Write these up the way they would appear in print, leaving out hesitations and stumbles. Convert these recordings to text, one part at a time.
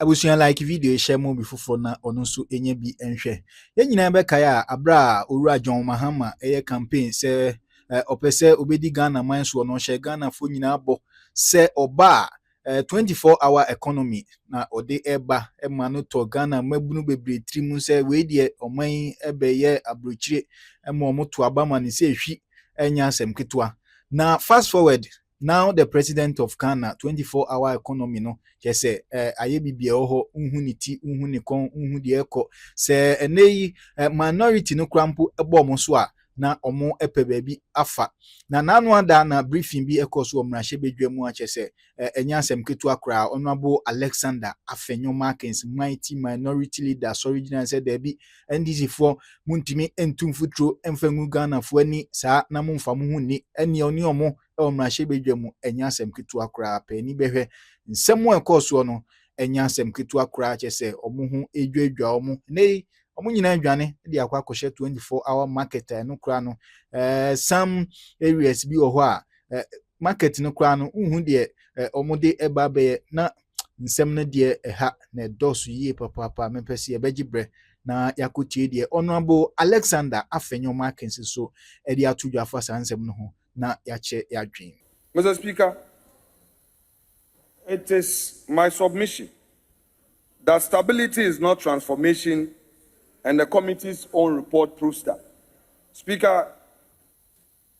Abusuan like video share mo before na ono nso enye bi enhwe. Ye nyina be kai a abra owura John Mahama eye campaign se opese obedi Ghana man so no share Ghana fo nyina abo se oba 24-hour economy na ode eba e ma no to Ghana mabunu bebre trimu se we de oman ebe ye abrochire e ma omo to abama ne se hwi enya asem ketwa. Na fast forward now the president of Ghana 24-hour economy no just say aye bibia ho unhu ni ti unhu ni kon unhu de eko say eneyi minority no krampo ebo mo so a na omo epe baabi afa na nanu ada na briefing bi ekoso omrahye bedwam a chese enya asem ketu akra honorable Alexander Afenyo Markins mighty minority leaders original said there be NDC for muntimi entumfutro emfangu Ghana fo ani sa na momfa mo hu ni ene oni omo omrahye bedwam enya asem ketu akra pa ni behwe nsem ekoso no enya asem ketu akra chese omo hu edwadwa omo nei omo nyina adwane de akwa kwohye 24-hour market no kra no some areas bi ho a market no kra no unhu de omo de eba be na nsem no de ha na dosu yie papa mepese e begibre na yakotie de honorable Alexander Afenyo Markins so e de atudwa afa sansem no ho na yache yadwen. Mr. Speaker, it is my submission that stability is not transformation, and the committee's own report proves that. Speaker,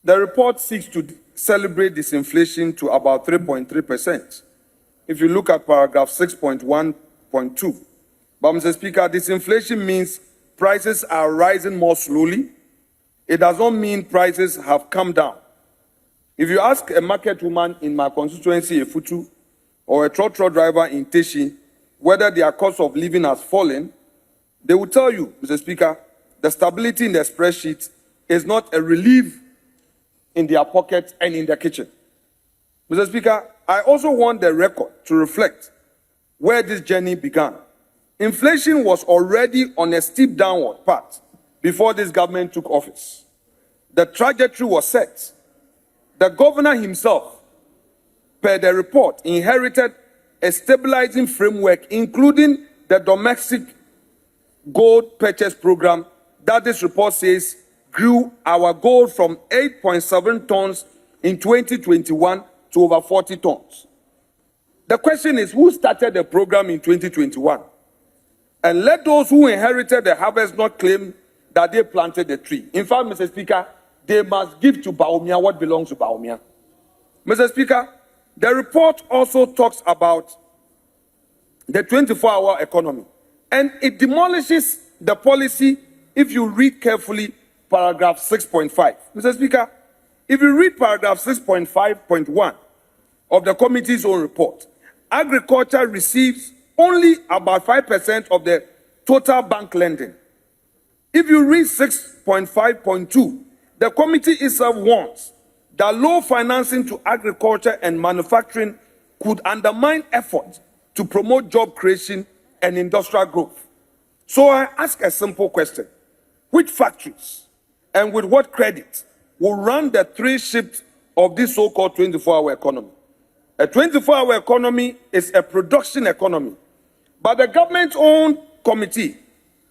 the report seeks to celebrate disinflation to about 3.3%. If you look at paragraph 6.1.2. But Mr. Speaker, disinflation means prices are rising more slowly. It does not mean prices have come down. If you ask a market woman in my constituency, a Futu, or a trotro driver in Teshi, whether their cost of living has fallen, they will tell you, Mr. Speaker, the stability in the spreadsheet is not a relief in their pocket and in their kitchen. Mr. Speaker, I also want the record to reflect where this journey began. Inflation was already on a steep downward path before this government took office. The trajectory was set. The governor himself, per the report, inherited a stabilizing framework, including the domestic gold purchase program that this report says grew our gold from 8.7 tons in 2021 to over 40 tons. The question is, who started the program in 2021? And let those who inherited the harvest not claim that they planted the tree. In fact, Mr. Speaker, they must give to Baumia what belongs to Baumia. Mr. Speaker, the report also talks about the 24-hour economy, and it demolishes the policy if you read carefully paragraph 6.5. Mr. Speaker, if you read paragraph 6.5.1 of the committee's own report, agriculture receives only about 5% of the total bank lending. If you read 6.5.2, the committee itself warns that low financing to agriculture and manufacturing could undermine efforts to promote job creation and industrial growth. So I ask a simple question. Which factories and with what credit will run the three shifts of this so-called 24-hour economy? A 24-hour economy is a production economy. But the government's own committee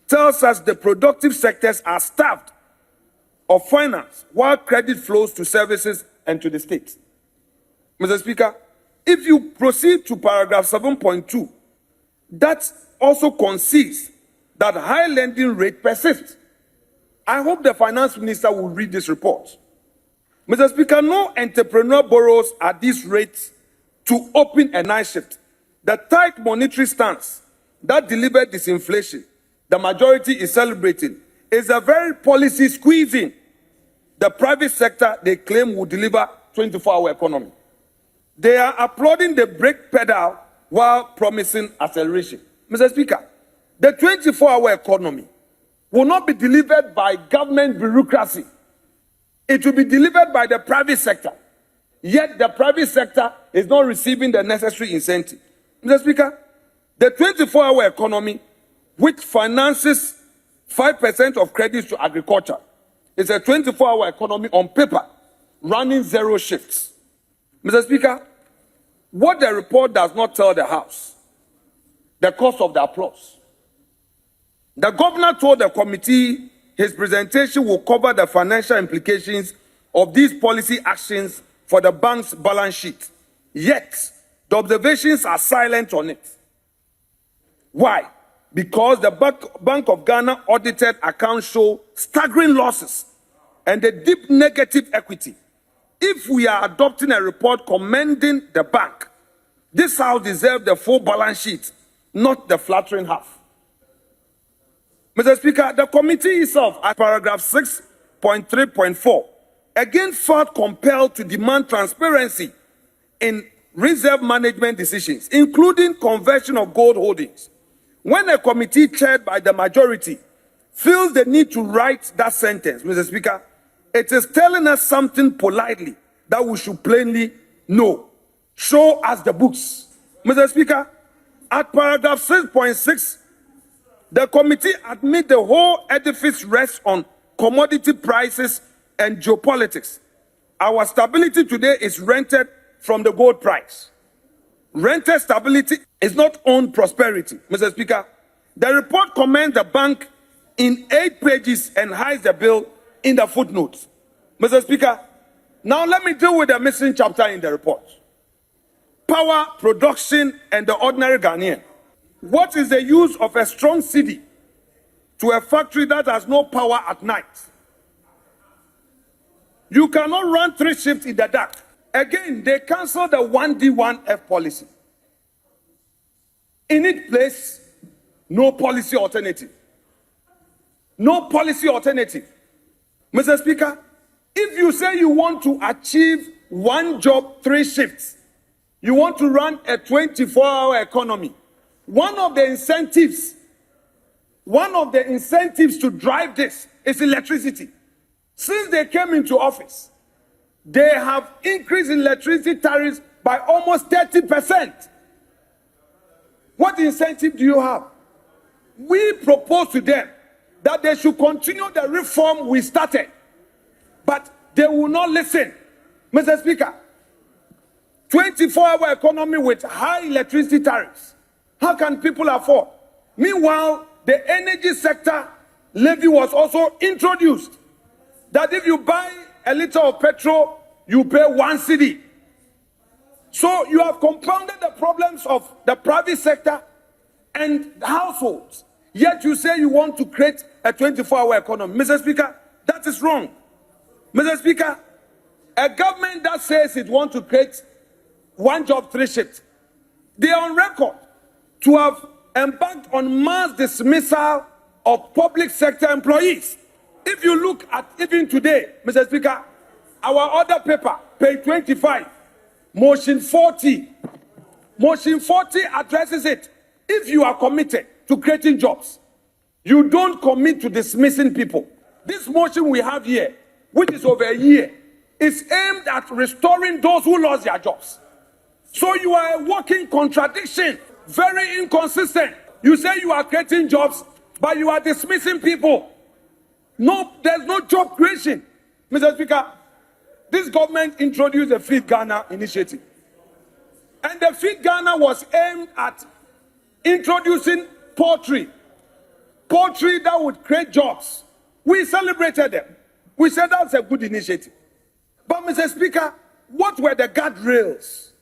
tells us the productive sectors are starved of finance while credit flows to services and to the state. Mr. Speaker, if you proceed to paragraph 7.2, that also concedes that high lending rate persists. I hope the finance minister will read this report. Mr. Speaker, no entrepreneur borrows at these rates to open a night shift. The tight monetary stance that delivered this inflation, the majority is celebrating, is a very policy squeezing the private sector they claim will deliver 24-hour economy. They are applauding the brake pedal while promising acceleration. Mr. Speaker, the 24-hour economy will not be delivered by government bureaucracy. It will be delivered by the private sector. Yet the private sector is not receiving the necessary incentive. Mr. Speaker, the 24-hour economy, which finances 5% of credits to agriculture, is a 24-hour economy on paper, running 0 shifts. Mr. Speaker, what the report does not tell the House, the cost of the applause. The governor told the committee his presentation will cover the financial implications of these policy actions for the bank's balance sheet. Yet, the observations are silent on it. Why? Because the Bank of Ghana audited accounts show staggering losses and a deep negative equity. If we are adopting a report commending the bank, this house deserves the full balance sheet, not the flattering half. Mr. Speaker, the committee itself, at paragraph 6.3.4, again felt compelled to demand transparency in reserve management decisions, including conversion of gold holdings. When a committee chaired by the majority feels the need to write that sentence, Mr. Speaker, it is telling us something politely that we should plainly know. Show us the books. Mr. Speaker, at paragraph 6.6, the committee admits the whole edifice rests on commodity prices and geopolitics. Our stability today is rented from the gold price. Rented stability is not owned prosperity. Mr. Speaker, the report commends the bank in 8 pages and hides the bill in the footnotes. Mr. Speaker, now let me deal with the missing chapter in the report. Power, production, and the ordinary Ghanaian. What is the use of a strong city to a factory that has no power at night? You cannot run 3 shifts in the dark. Again, they cancelled the 1D1F policy. In its place, no policy alternative. No policy alternative. Mr. Speaker, if you say you want to achieve 1 job, 3 shifts, you want to run a 24-hour economy, one of the incentives to drive this is electricity. Since they came into office, they have increased electricity tariffs by almost 30%. What incentive do you have? We propose to them that they should continue the reform we started, but they will not listen. Mr. Speaker, 24-hour economy with high electricity tariffs. How can people afford? Meanwhile, the energy sector levy was also introduced. That if you buy a liter of petrol, you pay 1 cedi. So you have compounded the problems of the private sector and households. Yet you say you want to create a 24-hour economy. Mr. Speaker, that is wrong. Mr. Speaker, a government that says it wants to create 1 job, 3 shifts, they are on record to have embarked on mass dismissal of public sector employees. If you look at even today, Mr. Speaker, our order paper, page 25, motion 40. Motion 40 addresses it. If you are committed to creating jobs, you don't commit to dismissing people. This motion we have here, which is over a year, is aimed at restoring those who lost their jobs. So you are a walking contradiction, very inconsistent. You say you are creating jobs, but you are dismissing people. No, there's no job creation. Mr. Speaker, this government introduced the Feed Ghana initiative. And the Feed Ghana was aimed at introducing poultry that would create jobs. We celebrated them. We said that's a good initiative. But Mr. Speaker, what were the guardrails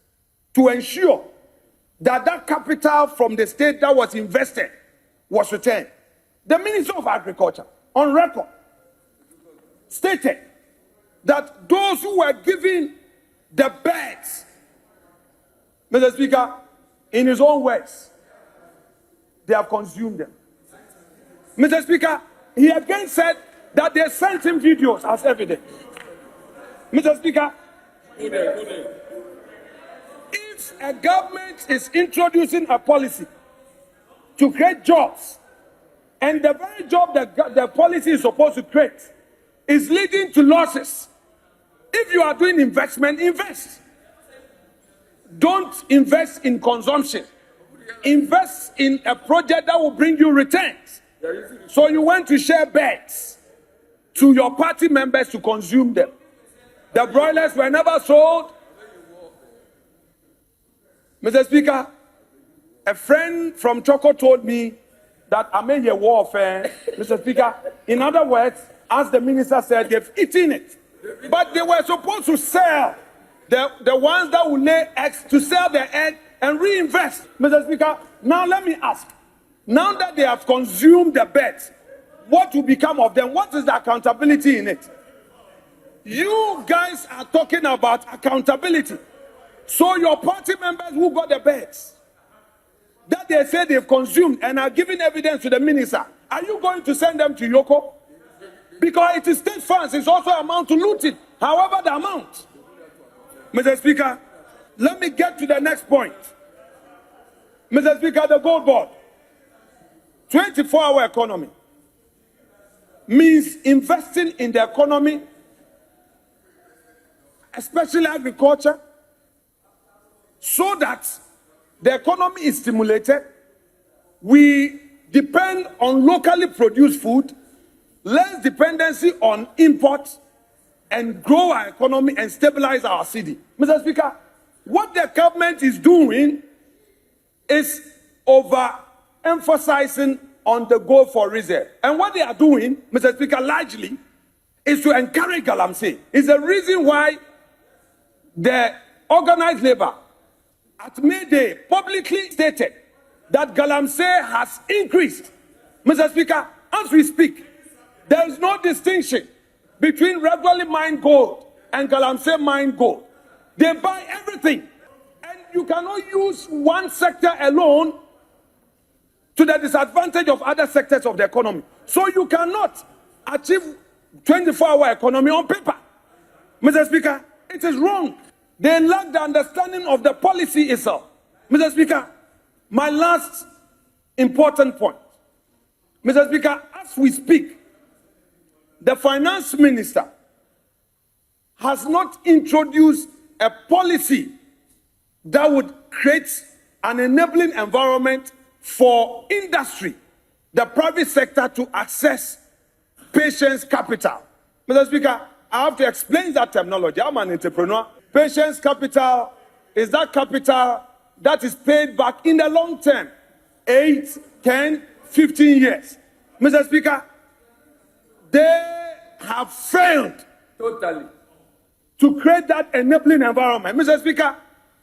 to ensure that that capital from the state that was invested was returned? The Minister of Agriculture, on record, stated that those who were given the birds, Mr. Speaker, in his own words, they have consumed them. Mr. Speaker, he again said that they sent him videos as evidence. Mr. Speaker, if a government is introducing a policy to create jobs, and the very job that the policy is supposed to create is leading to losses, if you are doing investment, invest. Don't invest in consumption. Invest in a project that will bring you returns. So you went to share beds to your party members to consume them. The broilers were never sold. Mr. Speaker, A friend from Choco told me that I made a warfare, Mr. Speaker. In other words, as the minister said, they've eaten it. But they were supposed to sell the ones that will lay eggs, to sell their egg and reinvest. Mr. Speaker, now let me ask. Now that they have consumed the birds, what will become of them? What is the accountability in it? You guys are talking about accountability. So your party members who got the birds, that they say they've consumed and are giving evidence to the minister, are you going to send them to Yoko? Because it is state funds, it's also amount to looting, however the amount. Mr. Speaker, let me get to the next point. Mr. Speaker, the gold board, 24-hour economy, means investing in the economy, especially agriculture, so that the economy is stimulated. We depend on locally produced food, less dependency on imports, and grow our economy and stabilize our city. Mr. Speaker, what the government is doing is over-emphasizing on the goal for reserve. And what they are doing, Mr. Speaker, largely, is to encourage Galamsey. It's the reason why the organized labor at May Day publicly stated that Galamsey has increased. Mr. Speaker, as we speak, there is no distinction between regularly mined gold and Galamsey mined gold. They buy everything. And you cannot use one sector alone to the disadvantage of other sectors of the economy. So you cannot achieve 24-hour economy on paper. Mr. Speaker, it is wrong. They lack the understanding of the policy itself. Mr. Speaker, my last important point. Mr. Speaker, as we speak, the finance minister has not introduced a policy that would create an enabling environment for industry, the private sector, to access patients' capital. Mr. Speaker, I have to explain that terminology. I'm an entrepreneur. Patients' capital is that capital that is paid back in the long term, 8, 10, 15 years. Mr. Speaker, they have failed totally to create that enabling environment. Mr. Speaker,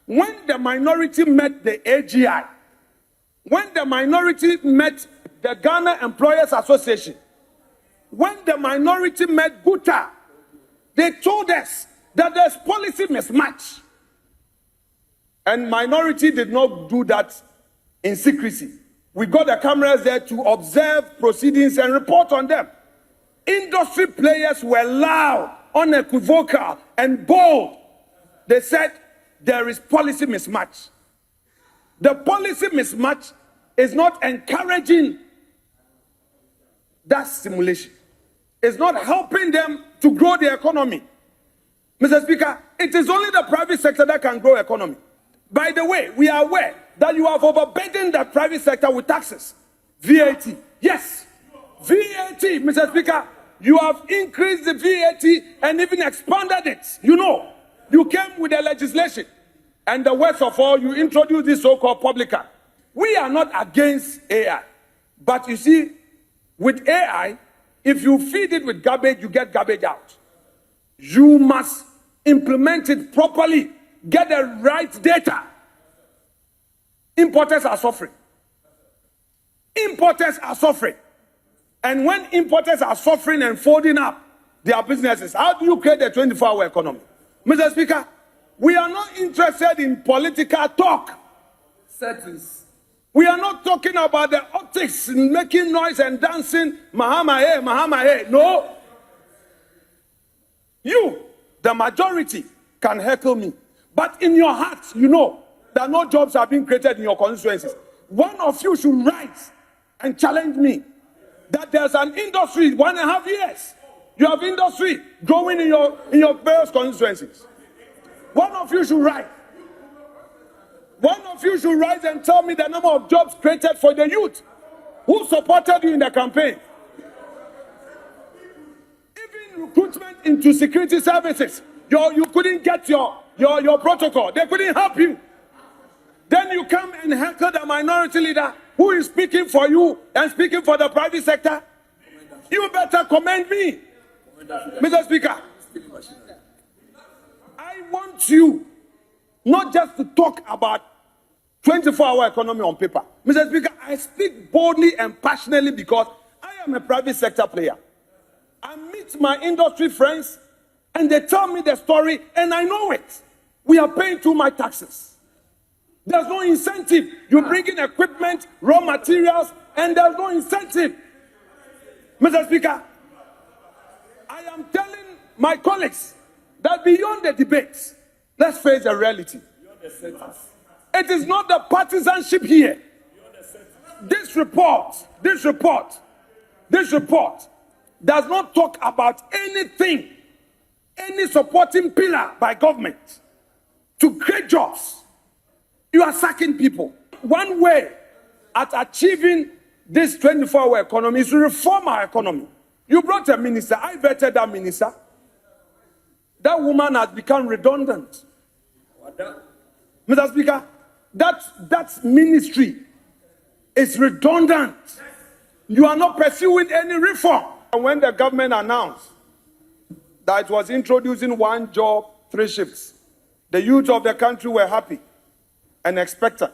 when the minority met the AGI, when the minority met the Ghana Employers Association, when the minority met GUTA, they told us that there's policy mismatch. And minority did not do that in secrecy. We got the cameras there to observe proceedings and report on them. Industry players were loud, unequivocal, and bold. They said there is policy mismatch. The policy mismatch is not encouraging that stimulation. It's not helping them to grow the economy. Mr. Speaker, it is only the private sector that can grow economy. By the way, we are aware that you have overburdened the private sector with taxes. VAT. Yes. VAT, Mr. Speaker, you have increased the VAT and even expanded it. You know, you came with the legislation. And the worst of all, you introduced this so-called publican. We are not against AI. But you see, with AI, if you feed it with garbage, you get garbage out. You must implement it properly. Get the right data. Importers are suffering. Importers are suffering. And when importers are suffering and folding up their businesses, how do you create a 24-hour economy? Mr. Speaker, we are not interested in political talk. Settings. We are not talking about the optics, making noise and dancing, Mahama, hey, Mahama, hey. No. You, the majority, can heckle me. But in your heart, you know that no jobs are being created in your constituencies. One of you should rise and challenge me that there's an industry 1.5 years. You have industry growing in your various constituencies. One of you should rise. One of you should rise and tell me the number of jobs created for the youth who supported you in the campaign. Even recruitment into security services, you couldn't get your protocol. They couldn't help you. Then you come and heckle the minority leader who is speaking for you and speaking for the private sector. You better commend me. Mr. Speaker, I want you not just to talk about 24-hour economy on paper. Mr. Speaker, I speak boldly and passionately because I am a private sector player. I meet my industry friends and they tell me the story and I know it. We are paying too much taxes. There's no incentive. You bring in equipment, raw materials, and there's no incentive. Mr. Speaker, I am telling my colleagues that beyond the debates, let's face the reality. It is not the partisanship here. This report does not talk about anything, any supporting pillar by government to create jobs. You are sacking people. One way at achieving this 24-hour economy is to reform our economy. You brought a minister. I vetted that minister. That woman has become redundant. Mr. Speaker, that ministry is redundant. You are not pursuing any reform. And when the government announced that it was introducing 1 job, 3 shifts, the youth of the country were happy and expectant.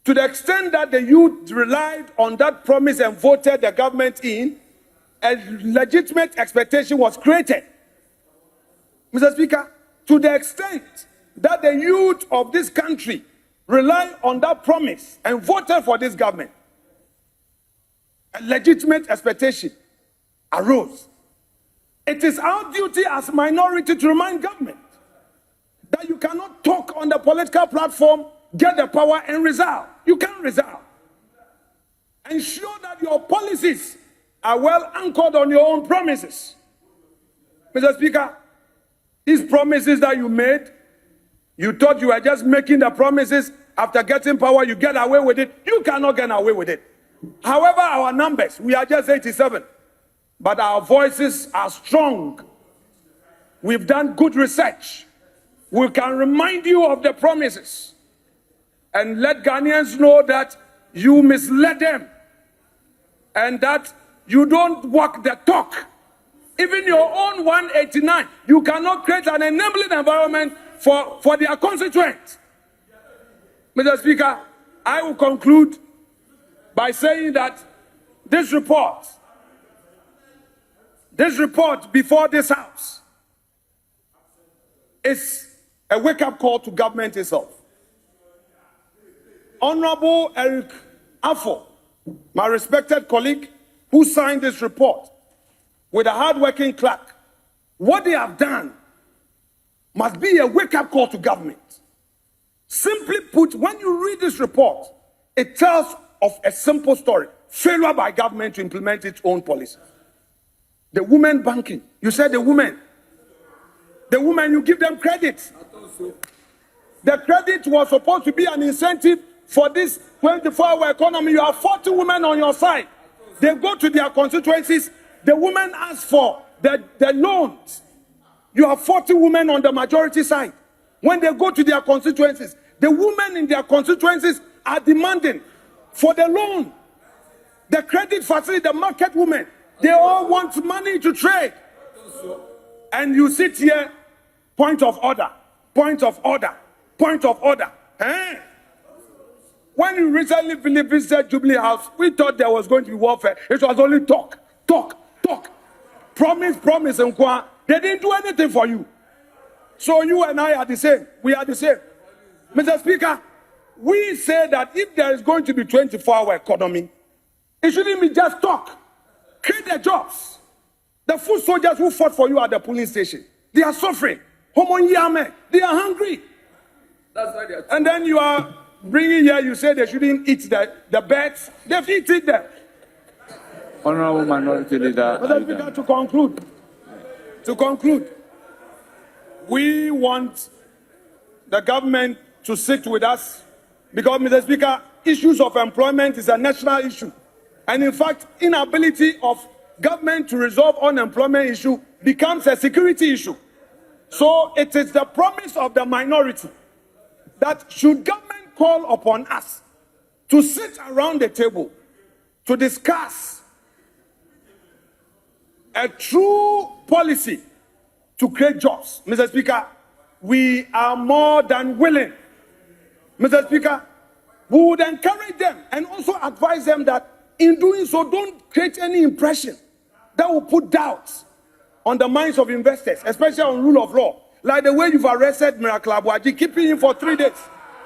To the extent that the youth relied on that promise and voted the government in, a legitimate expectation was created. Mr. Speaker, to the extent that the youth of this country rely on that promise and voted for this government, a legitimate expectation arose. It is our duty as minority to remind government that you cannot talk on the political platform, get the power and resolve. You can't resolve. Ensure that your policies are well anchored on your own promises. Mr. Speaker, these promises that you made, you thought you were just making the promises. After getting power, you get away with it. You cannot get away with it. However, our numbers, we are just 87. But our voices are strong. We've done good research. We can remind you of the promises and let Ghanaians know that you misled them and that you don't walk the talk. Even your own 189, you cannot create an enabling environment for their constituents. Mr. Speaker, I will conclude by saying that this report before this House is a wake-up call to government itself. Honorable Eric Afo, my respected colleague who signed this report with a hard-working clerk, what they have done must be a wake-up call to government. Simply put, when you read this report, it tells of a simple story: failure by government to implement its own policy. The women banking, you said the women, you give them credit. The credit was supposed to be an incentive for this 24-hour economy. You have 40 women on your side. They go to their constituencies. The women ask for the loans. You have 40 women on the majority side. When they go to their constituencies, the women in their constituencies are demanding for the loan. The credit facility, the market women, they all want money to trade. And you sit here, point of order. Eh? When you recently visited Jubilee House, we thought there was going to be warfare. It was only talk. Promise, and qua. They didn't do anything for you. So you and I are the same. We are the same. Mr. Speaker, we say that if there is going to be 24-hour economy, it shouldn't be just talk. Create the jobs. The foot soldiers who fought for you at the police station, they are suffering. They are hungry. That's why they are. And then you are bringing here, you say they shouldn't eat the birds. They've eaten them. Honorable Minority Leader. Mr. Speaker, to conclude, we want the government to sit with us because, Mr. Speaker, issues of employment is a national issue. And in fact, inability of government to resolve unemployment issue becomes a security issue. So it is the promise of the minority that should government call upon us to sit around the table to discuss a true policy to create jobs, Mr. Speaker, we are more than willing. Mr. Speaker, we would encourage them and also advise them that in doing so, don't create any impression that will put doubts on the minds of investors, especially on rule of law, like the way you've arrested Miracle Abuaji, keeping him for 3 days.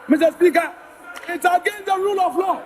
Mr. Speaker, it's against the rule of law.